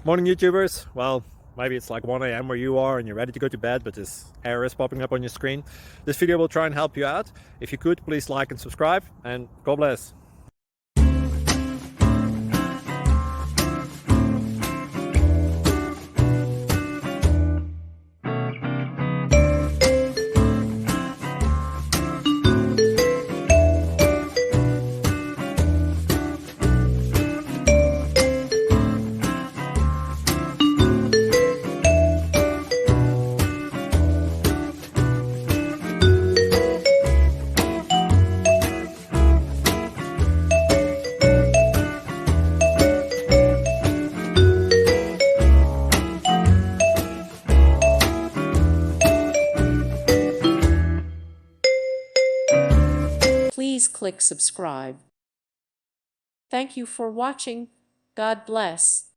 Morning YouTubers. Well, maybe it's like 1 a.m. where you are and you're ready to go to bed, but this error is popping up on your screen. This video will try and help you out. If you could, please like and subscribe, and God bless. Please click subscribe. Thank you for watching. God bless.